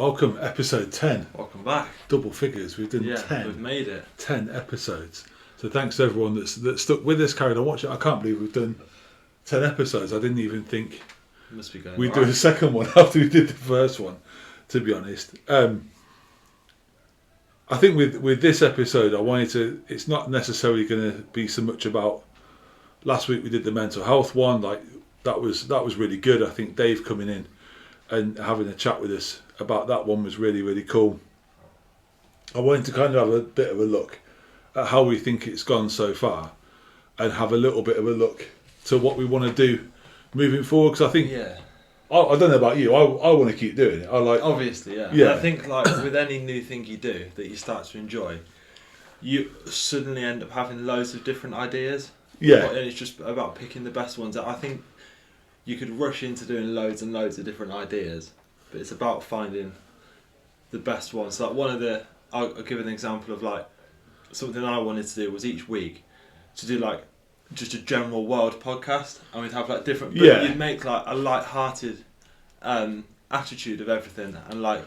Welcome, episode 10. Welcome back. Double figures. We've done 10. We've made it. 10 episodes. So thanks to everyone that's stuck with us, carried on watching. I can't believe we've done 10 episodes. I didn't even think Must be going we'd right. do a second one after we did the first one, to be honest. I think with this episode, I wanted to... It's not necessarily going to be so much about... Last week we did the mental health one. Like that was really good. I think Dave coming in and having a chat with us about that one was really, really cool. I wanted to kind of have a bit of a look at how we think it's gone so far and have a little bit of a look to what we want to do moving forward, because I think I don't know about you, I want to keep doing it. I like, obviously, yeah. Yeah. And I think like with any new thing you do that you start to enjoy, you suddenly end up having loads of different ideas. Yeah. And it's just about picking the best ones. I think you could rush into doing loads and loads of different ideas, but it's about finding the best ones. Like I'll give an example of like something I wanted to do was each week to do like just a general world podcast, and we'd have like different. But Yeah. You'd make like a light-hearted attitude of everything, and like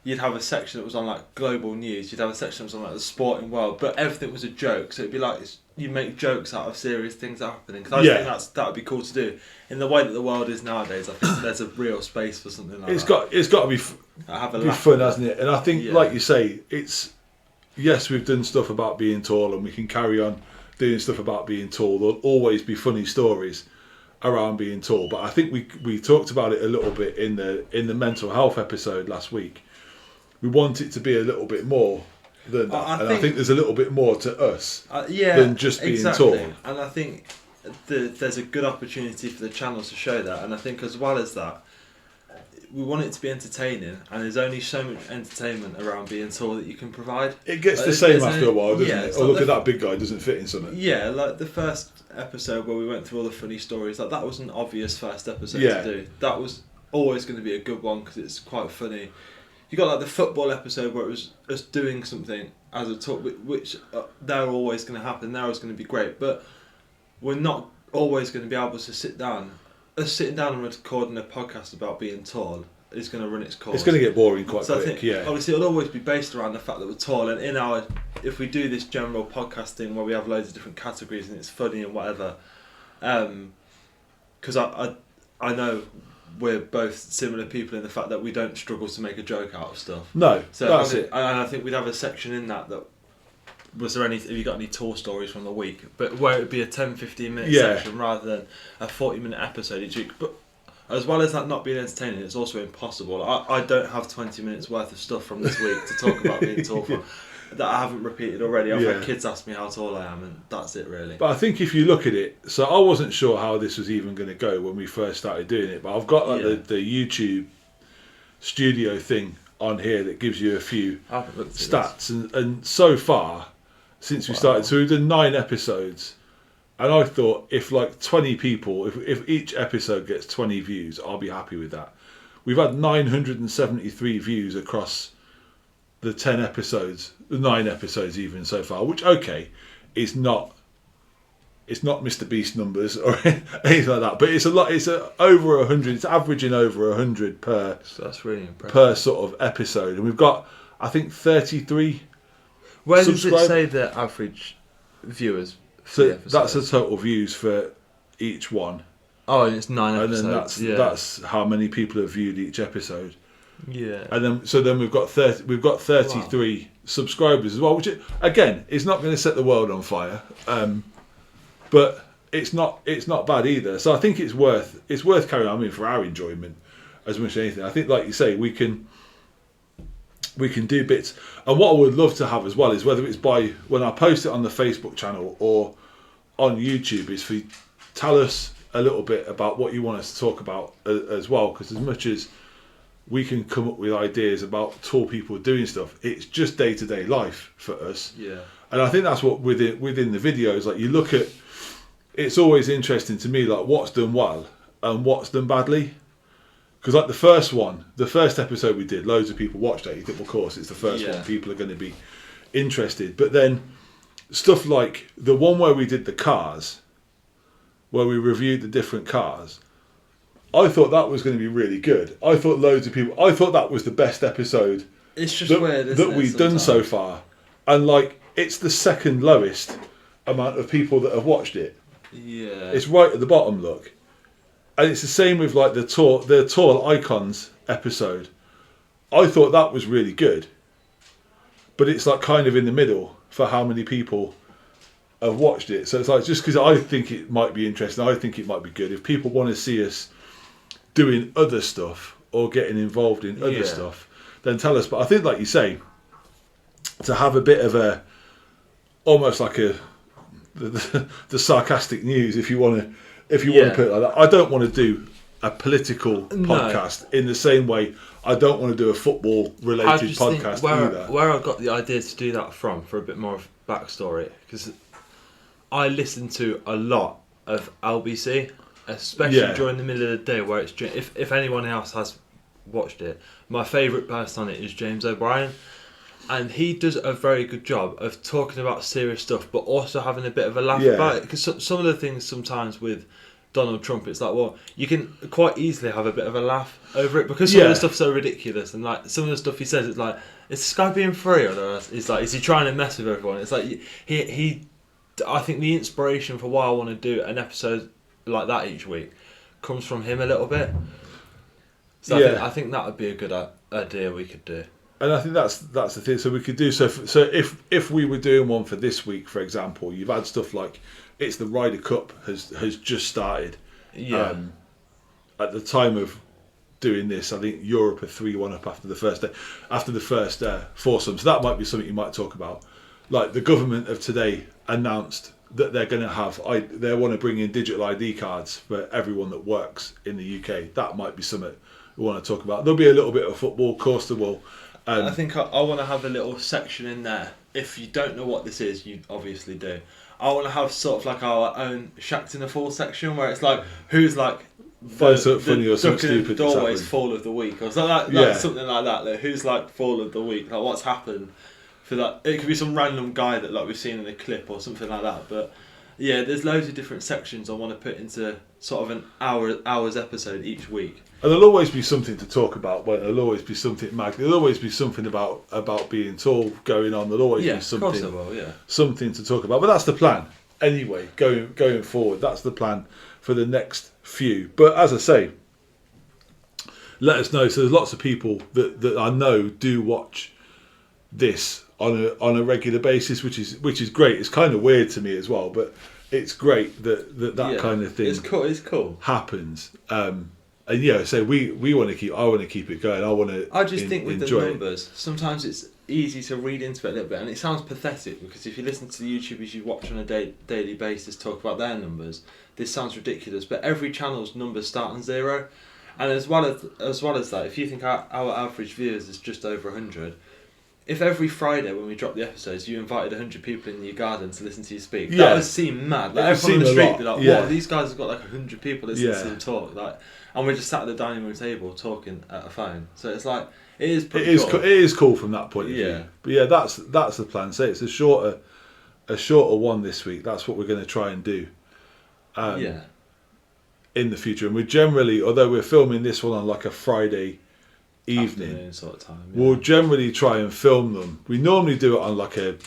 you'd have a section that was on like global news. You'd have a section that was on like the sporting world, but everything was a joke. So it'd be like you make jokes out of serious things that are happening. Because I think that would be cool to do in the way that the world is nowadays. I think there's a real space for something like that. It's got to be Have a be laugh fun, with it. hasn't it? And I think, like you say, it's yes, we've done stuff about being tall, and we can carry on doing stuff about being tall. There'll always be funny stories around being tall, but I think we talked about it a little bit in the mental health episode last week. We want it to be a little bit more than that, I think there's a little bit more to us than just being tall. And I think there's a good opportunity for the channel to show that. And I think as well as that, we want it to be entertaining, and there's only so much entertainment around being tall that you can provide. It gets the same after a while, doesn't it? it's Oh, like look at that big guy, doesn't fit in something. Yeah, like the first episode where we went through all the funny stories, like that was an obvious first episode Yeah. to do. That was always going to be a good one because it's quite funny. You got like the football episode where it was us doing something as a talk, which they're always going to happen. They're always going to be great, but we're not always going to be able to sit down. Us sitting down and recording a podcast about being tall is going to run its course. It's going to get boring quite So I quick. think, obviously, it'll always be based around the fact that we're tall, and if we do this general podcasting where we have loads of different categories and it's funny and whatever, because I know we're both similar people in the fact that we don't struggle to make a joke out of stuff. No, So that's it. And I think we'd have a section in that was there have you got any tall stories from the week, but where it would be a 10-15 minute section rather than a 40-minute episode each week. But as well as that not being entertaining, it's also impossible. I don't have 20 minutes worth of stuff from this week to talk about being tall for that I haven't repeated already. I've had kids ask me how tall I am, and that's it really. But I think if you look at it, so I wasn't sure how this was even going to go when we first started doing it, but I've got like the YouTube studio thing on here that gives you a few I haven't looked at stats, and so far since we started, so we've done 9 episodes, and I thought if like 20 people, if each episode gets 20 views, I'll be happy with that. We've had 973 views across the 10 episodes, the 9 episodes even so far, which it's not Mr. Beast numbers or anything like that, but it's a lot. It's over 100. It's averaging over 100 per. So that's really impressive. Per sort of episode, and we've got I think 33. Where does it say the average viewers? So that's the total views for each one. Oh, and it's 9 and episodes. then that's how many people have viewed each episode. Yeah. And then we've got 33 subscribers as well, which again is not going to set the world on fire, but it's not bad either. So I think it's worth carrying on. I mean, for our enjoyment as much as anything. I think, like you say, we can do bits. And what I would love to have as well is whether it's when I post it on the Facebook channel or on YouTube, is for you to tell us a little bit about what you want us to talk about as well, because as much as we can come up with ideas about tall people doing stuff, it's just day-to-day life for us. Yeah. And I think that's what within the videos, like you look at, it's always interesting to me, like what's done well and what's done badly. Because like the first episode we did, loads of people watched it. You think, well, of course, it's the first one. People are going to be interested. But then stuff like the one where we did the cars, where we reviewed the different cars, I thought that was going to be really good. I thought loads of people. I thought that was the best episode. It's just weird, isn't that we've done so far, and like it's the second lowest amount of people that have watched it. Yeah, it's right at the bottom. Look, and it's the same with like the tall icons episode. I thought that was really good, but it's like kind of in the middle for how many people have watched it. So it's like just because I think it might be interesting, I think it might be good. If people want to see us doing other stuff or getting involved in other stuff, then tell us. But I think, like you say, to have a bit of a almost like the sarcastic news, if you want to put it like that. I don't want to do a political podcast in the same way I don't want to do a football related podcast either. Where I got the idea to do that from, for a bit more of backstory, because I listen to a lot of LBC, especially during the middle of the day, where it's if anyone else has watched it, my favourite person on it is James O'Brien, and he does a very good job of talking about serious stuff but also having a bit of a laugh about it, because some of the things sometimes with Donald Trump, it's like, well, you can quite easily have a bit of a laugh over it because some of the stuff's so ridiculous, and like some of the stuff he says, it's like, is this guy being free, or it's like, is he trying to mess with everyone? It's like he I think the inspiration for why I want to do an episode like that each week comes from him a little bit. So I think that would be a good idea we could do. And I think that's the thing. So we could do so if we were doing one for this week, for example, you've had stuff like it's the Ryder Cup has just started. Yeah. At the time of doing this, I think Europe are 3-1 up after the first foursome. So that might be something you might talk about. Like the government of today announced that they're going to have, they want to bring in digital ID cards for everyone that works in the UK. That might be something we want to talk about. There'll be a little bit of football, of course there will. I think I want to have a little section in there. If you don't know what this is, you obviously do. I want to have sort of like our own Shacked in a Fall section where it's like, who's like funny or something stupid doorway's fall of the week or something like something like that. Like, who's like fall of the week? Like what's happened for that? It could be some random guy that like we've seen in a clip or something like that. But yeah, there's loads of different sections I want to put into sort of an hour's episode each week. And there'll always be something to talk about. There'll always be something There'll always be something about being tall going on. There'll always be something to talk about. But that's the plan. Anyway, going forward, that's the plan for the next few. But as I say, let us know. So there's lots of people that I know do watch this on a regular basis, which is great. It's kind of weird to me as well, but it's great that kind of thing. It's cool. Happens. And so I want to keep it going. I just think with the numbers, sometimes it's easy to read into it a little bit, and it sounds pathetic because if you listen to the YouTubers you watch on a daily basis talk about their numbers, this sounds ridiculous. But every channel's numbers start on 0, and as well as that, if you think our average viewers is just over 100. If every Friday when we drop the episodes you invited 100 people in your garden to listen to you speak, that would seem mad. Like everyone on the street would be like, "What? These guys have got like 100 people listening to them talk." Like, and we're just sat at the dining room table talking at a phone. So it's like it is cool. It is cool from that point of view. But yeah, that's the plan. So it's a shorter one this week. That's what we're going to try and do. In the future, and we generally, although we're filming this one on like a Friday evening sort of time, we'll generally try and film them. We normally do it on like a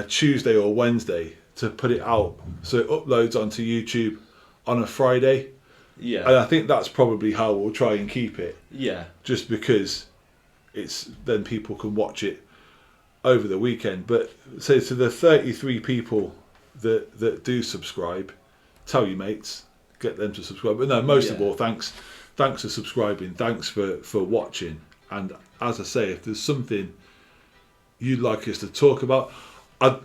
Tuesday or Wednesday to put it out so it uploads onto YouTube on a Friday. And I think that's probably how we'll try and keep it, just because it's then people can watch it over the weekend. But so to the 33 people that do subscribe, tell your mates, get them to subscribe. But no, most of all, thanks for subscribing, thanks for watching. And as I say, if there's something you'd like us to talk about, I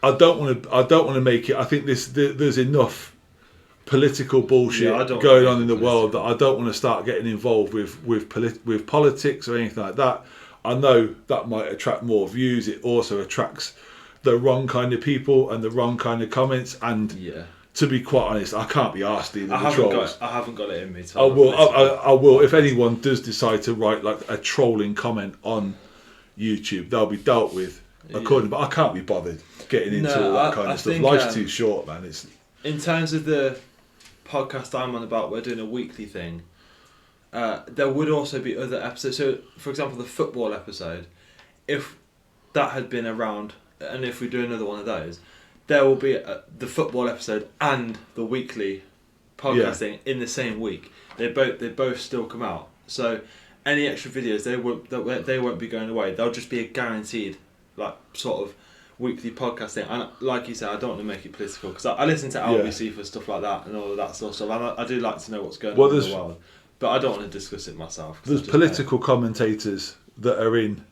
don't want to make it. I think there's enough political bullshit going on in the world that I don't want to start getting involved with politics or anything like that. I know that might attract more views. It also attracts the wrong kind of people and the wrong kind of comments. And to be quite honest, I can't be arsed dealing with trolls. I haven't got it in me. I will. If anyone does decide to write like a trolling comment on YouTube, they'll be dealt with accordingly. But I can't be bothered getting into all that kind of stuff. Life's too short, man. In terms of the podcast I'm on about, we're doing a weekly thing. There would also be other episodes. So, for example, the football episode, if that had been around, and if we do another one of those, there will be the football episode and the weekly podcast thing in the same week. They both still come out. So any extra videos, they won't be going away. They'll just be a guaranteed, like, sort of weekly podcast thing. And like you said, I don't want to make it political, because I listen to LBC for stuff like that and all of that sort of stuff. And I do like to know what's going on in the world, but I don't want to discuss it myself. There's political commentators that are in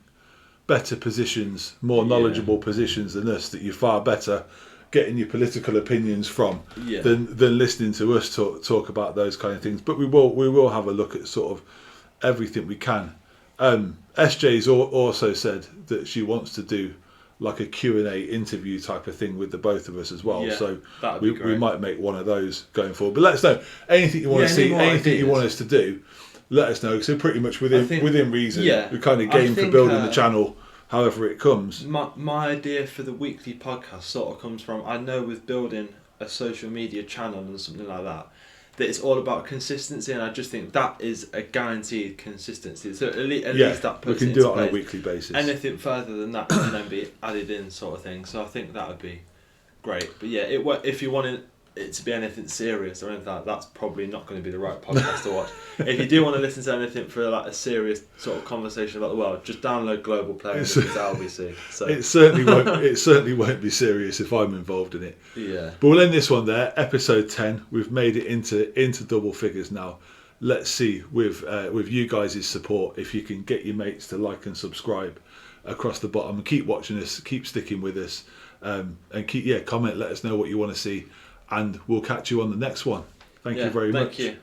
better positions, more knowledgeable positions than us, that you're far better getting your political opinions from than listening to us talk about those kind of things. But we will have a look at sort of everything we can. SJ's also said that she wants to do like a Q&A interview type of thing with the both of us as well. So we might make one of those going forward. But let us know anything you want to see, anything you want us to do. Let us know. So pretty much within reason, we're kind of game for building the channel. However it comes. My idea for the weekly podcast sort of comes from, I know with building a social media channel and something like that it's all about consistency, and I just think that is a guaranteed consistency. So at least that puts we can do it on a weekly basis. Anything further than that can then be added in, sort of thing. So I think that would be great. But yeah, if you wanted it to be anything serious or anything like that, that's probably not going to be the right podcast to watch. If you do want to listen to anything for like a serious sort of conversation about the world, just download Global Play and listen to LBC. So it certainly won't be serious if I'm involved in it. Yeah. But we'll end this one there. Episode 10. We've made it into double figures now. Let's see with you guys' support if you can get your mates to like and subscribe across the bottom, and keep watching us, keep sticking with us, and comment. Let us know what you want to see. And we'll catch you on the next one. Thank you very much. Thank you.